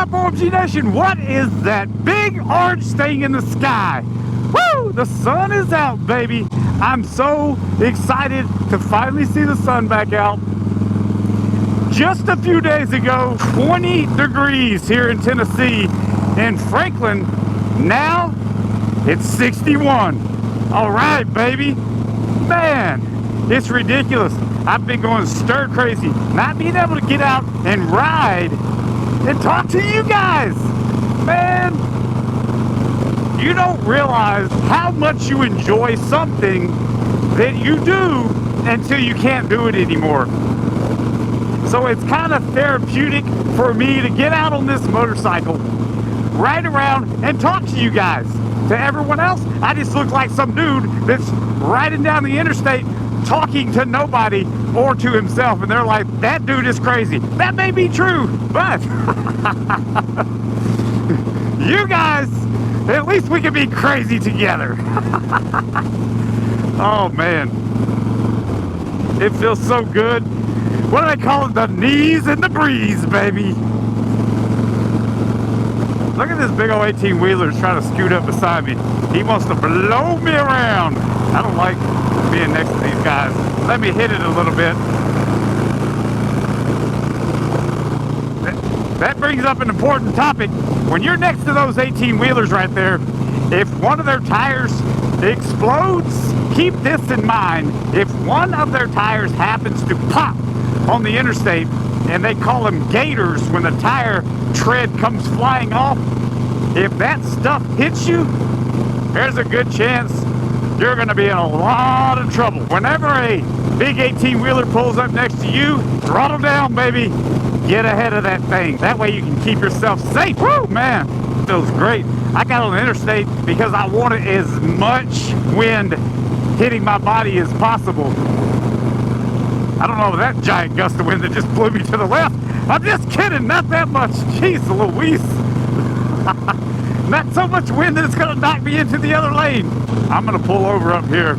up, OMG Nation? What is that big orange thing in the sky? Woo! The sun is out, baby. I'm so excited to finally see the sun back out. Just a few days ago, 20 degrees here in Tennessee. In Franklin, now it's 61. All right, baby. Man, it's ridiculous. I've been going stir crazy, not being able to get out and ride and talk to you guys. Man, you don't realize how much you enjoy something that you do until you can't do it anymore. So it's kind of therapeutic for me to get out on this motorcycle, ride around and talk to you guys. To everyone else, I just look like some dude that's riding down the interstate talking to nobody or to himself, and they're like, that dude is crazy. That may be true, but you guys, at least we can be crazy together. Oh man, it feels so good. What do they call it? The knees and the breeze, baby. Look at this big old 18-wheeler trying to scoot up beside me. He wants to blow me around. I don't like being next to these guys. Let me hit it a little bit. That brings up an important topic. When you're next to those 18-wheelers right there, if one of their tires explodes, keep this in mind. If one of their tires happens to pop on the interstate, and they call them gators when the tire tread comes flying off, if that stuff hits you, there's a good chance you're going to be in a lot of trouble. Whenever a big 18-wheeler pulls up next to you, throttle down, baby. Get ahead of that thing. That way you can keep yourself safe. Woo, man, feels great. I got on the interstate because I wanted as much wind hitting my body as possible. I don't know that giant gust of wind that just blew me to the left. I'm just kidding, not that much. Jeez Louise. Not so much wind that it's gonna knock me into the other lane. I'm gonna pull over up here.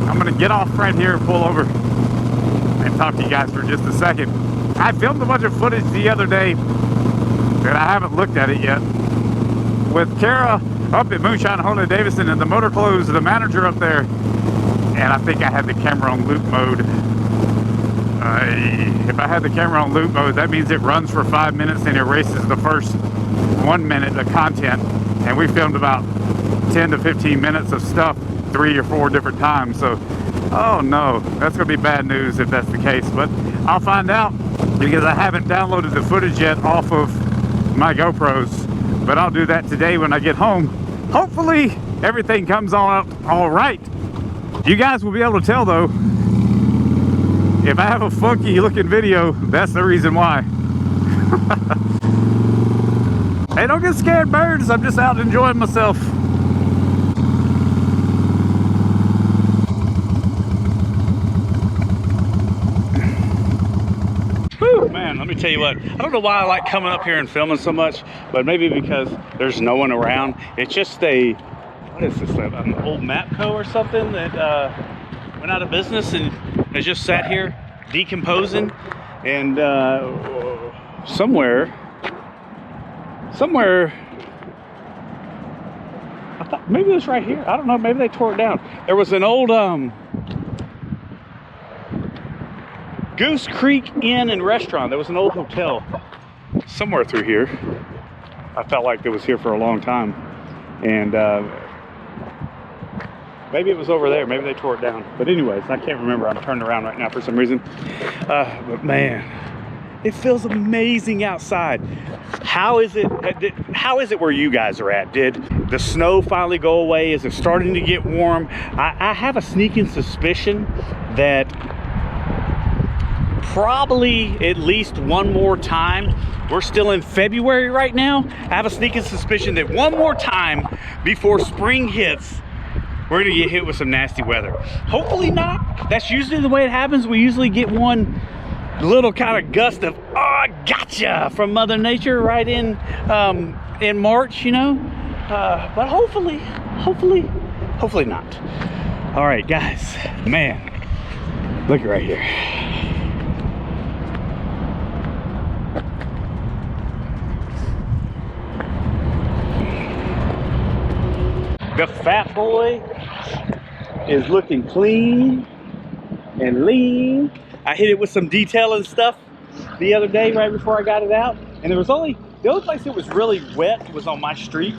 I'm gonna get off right here and pull over and talk to you guys for just a second. I filmed a bunch of footage the other day and I haven't looked at it yet. With Kara up at Moonshine Harley Davidson and the Motor Clothes, the manager up there. And I think I had the camera on loop mode. If I had the camera on loop mode, that means it runs for 5 minutes and erases the first 1 minute of content. And we filmed about 10 to 15 minutes of stuff 3 or 4 different times. So, oh no, that's gonna be bad news if that's the case. But I'll find out because I haven't downloaded the footage yet off of my GoPros. But I'll do that today when I get home. Hopefully everything comes out all right. You guys will be able to tell though, if I have a funky looking video, that's the reason why. Hey, don't get scared, birds. I'm just out enjoying myself. Whew, man, let me tell you what. I don't know why I like coming up here and filming so much, but maybe because there's no one around. It's just a, what is this, an old Mapco or something that went out of business and has just sat here decomposing, and somewhere I thought maybe it was right here. I don't know, maybe they tore it down. There was an old Goose Creek Inn and Restaurant. There was an old hotel somewhere through here. I felt like it was here for a long time, and maybe it was over there. Maybe they tore it down. But anyways, I can't remember. I'm turned around right now for some reason. But man, it feels amazing outside. How is it where you guys are at? Did the snow finally go away? Is it starting to get warm? I have a sneaking suspicion that probably at least one more time, we're still in February right now. I have a sneaking suspicion that one more time before spring hits, we're gonna get hit with some nasty weather. Hopefully not. That's usually the way it happens. We usually get one little kind of gust of, oh, I gotcha, from Mother Nature right in March, you know. But hopefully not. All right, guys, man, look right here. The fat boy is looking clean and lean. I hit it with some detailing stuff the other day right before I got it out, and the only place it was really wet was on my street.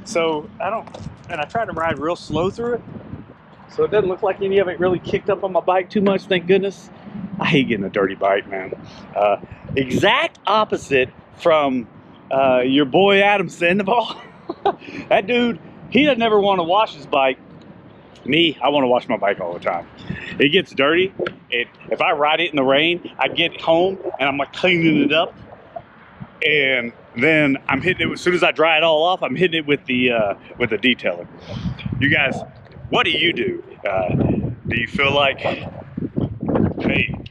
So I tried to ride real slow through it, so it doesn't look like any of it really kicked up on my bike too much, thank goodness. I hate getting a dirty bike, man. Exact opposite from your boy Adam Sandoval. That dude, he doesn't ever want to wash his bike. Me, I want to wash my bike all the time. It gets dirty. If I ride it in the rain, I get home and I'm like cleaning it up, and then I'm hitting it as soon as I dry it all off. I'm hitting it with the detailer. You guys, what do you do? Do you feel like, hey,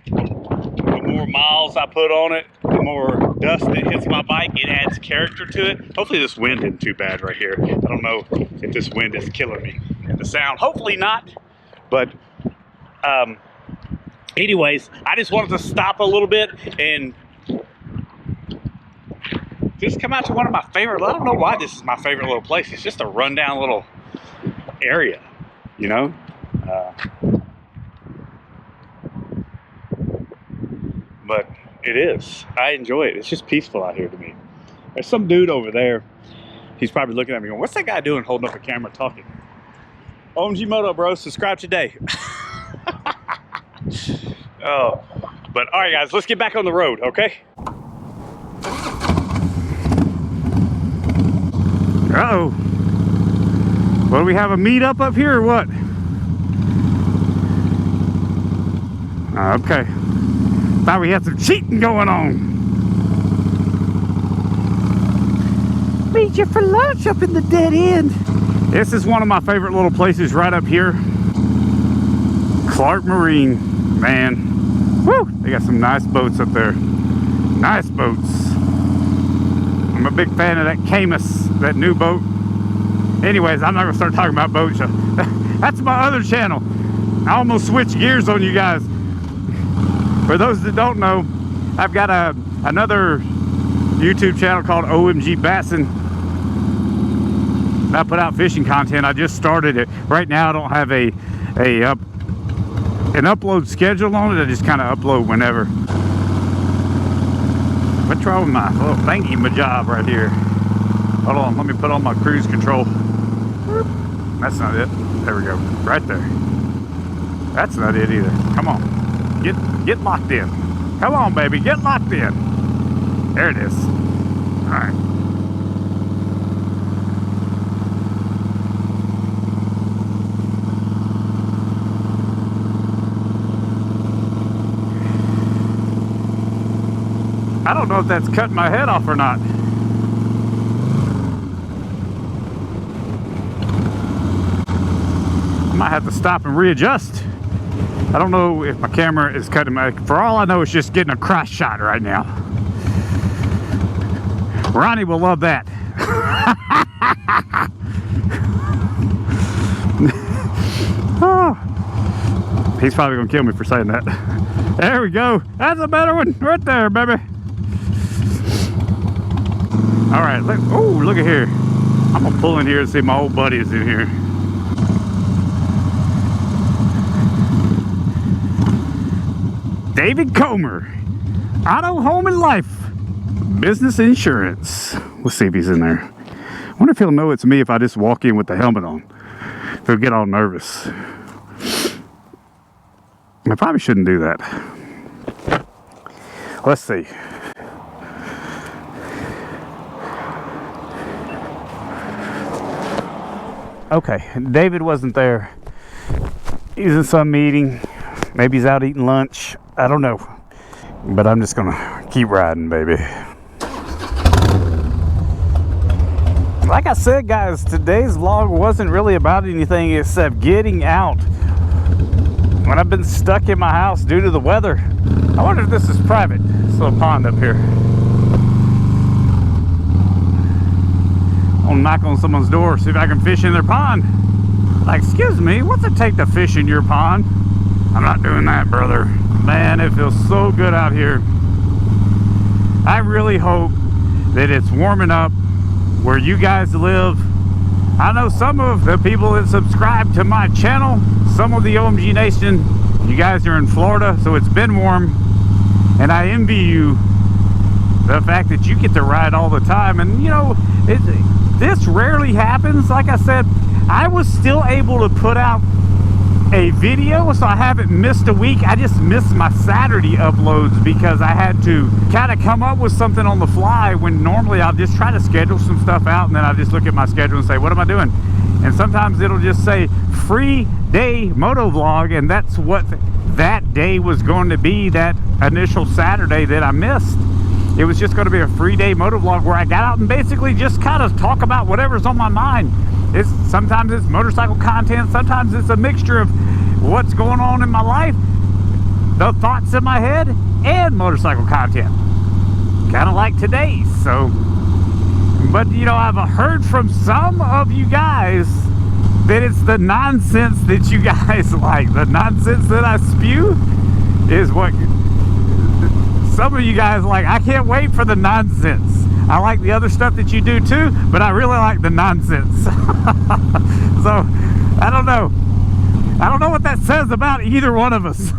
the more miles I put on it, the more dust that hits my bike, it adds character to it? Hopefully this wind isn't too bad right here. I don't know if this wind is killing me in the sound. Hopefully not, but anyways, I just wanted to stop a little bit and just come out to one of my favorite, I don't know why this is my favorite little place. It's just a rundown little area, you know? But it is. I enjoy it. It's just peaceful out here to me. There's some dude over there. He's probably looking at me going, what's that guy doing holding up a camera talking? OMG Moto, bro. Subscribe today. Oh, but all right, guys, let's get back on the road, okay? Uh-oh. What, do we have a meetup up here or what? Okay. Thought we had some cheating going on. Meet you for lunch up in the dead end. This is one of my favorite little places right up here. Clark Marine, man. Woo! They got some nice boats up there. Nice boats. I'm a big fan of that Camus, that new boat. Anyways, I'm not gonna start talking about boats. That's my other channel. I almost switched gears on you guys. For those that don't know, I've got another YouTube channel called OMG Bassin. I put out fishing content. I just started it. Right now I don't have an upload schedule on it. I just kind of upload whenever. What's wrong with my little thingy job right here? Hold on, let me put on my cruise control. That's not it. There we go. Right there. That's not it either. Come on. Get locked in. Come on, baby. Get locked in. There it is. All right. I don't know if that's cutting my head off or not. I might have to stop and readjust. I don't know if my camera is cutting my... For all I know, it's just getting a cross shot right now. Ronnie will love that. Oh. He's probably gonna kill me for saying that. There we go. That's a better one right there, baby. All right. Oh, look at here. I'm gonna pull in here and see my old buddy is in here. David Comer, Auto, Home, and Life, Business Insurance. Let's see if he's in there. I wonder if he'll know it's me if I just walk in with the helmet on. If he'll get all nervous. I probably shouldn't do that. Let's see. Okay, David wasn't there. He's in some meeting. Maybe he's out eating lunch. I don't know. But I'm just gonna keep riding, baby. Like I said, guys, today's vlog wasn't really about anything except getting out. When I've been stuck in my house due to the weather. I wonder if this is private. This little pond up here. I'll knock on someone's door, see if I can fish in their pond. Like, excuse me, what's it take to fish in your pond? I'm not doing that, brother. Man, it feels so good out here. I really hope that it's warming up where you guys live. I know some of the people that subscribe to my channel, some of the OMG Nation, you guys are in Florida, so it's been warm, and I envy you the fact that you get to ride all the time. And you know, this rarely happens. Like I said, I was still able to put out a video, so I haven't missed a week. I just missed my Saturday uploads because I had to kind of come up with something on the fly, when normally I'll just try to schedule some stuff out, and then I just look at my schedule and say, what am I doing? And sometimes it'll just say free day moto vlog, and that's what that day was going to be, that initial Saturday that I missed. It was just going to be a free day moto vlog where I got out and basically just kind of talk about whatever's on my mind. Sometimes it's motorcycle content, sometimes it's a mixture of what's going on in my life, the thoughts in my head, and motorcycle content. Kind of like today. So, but you know, I've heard from some of you guys that it's the nonsense that you guys like. The nonsense that I spew is what some of you guys like. I can't wait for the nonsense. I like the other stuff that you do too, but I really like the nonsense. So, I don't know. I don't know what that says about either one of us.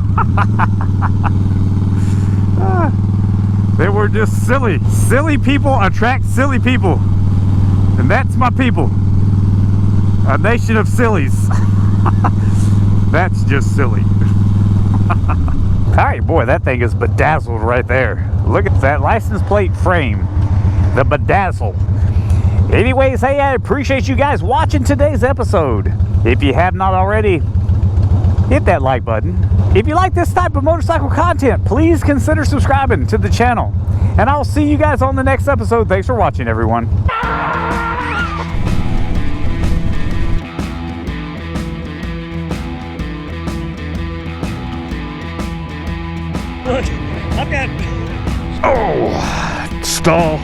They were just silly. Silly people attract silly people. And that's my people. A nation of sillies. That's just silly. Alright, boy, that thing is bedazzled right there. Look at that license plate frame. The bedazzle. Anyways, hey, I appreciate you guys watching today's episode. If you have not already, hit that like button. If you like this type of motorcycle content, please consider subscribing to the channel. And I'll see you guys on the next episode. Thanks for watching, everyone. Look, I've got... Oh, stall.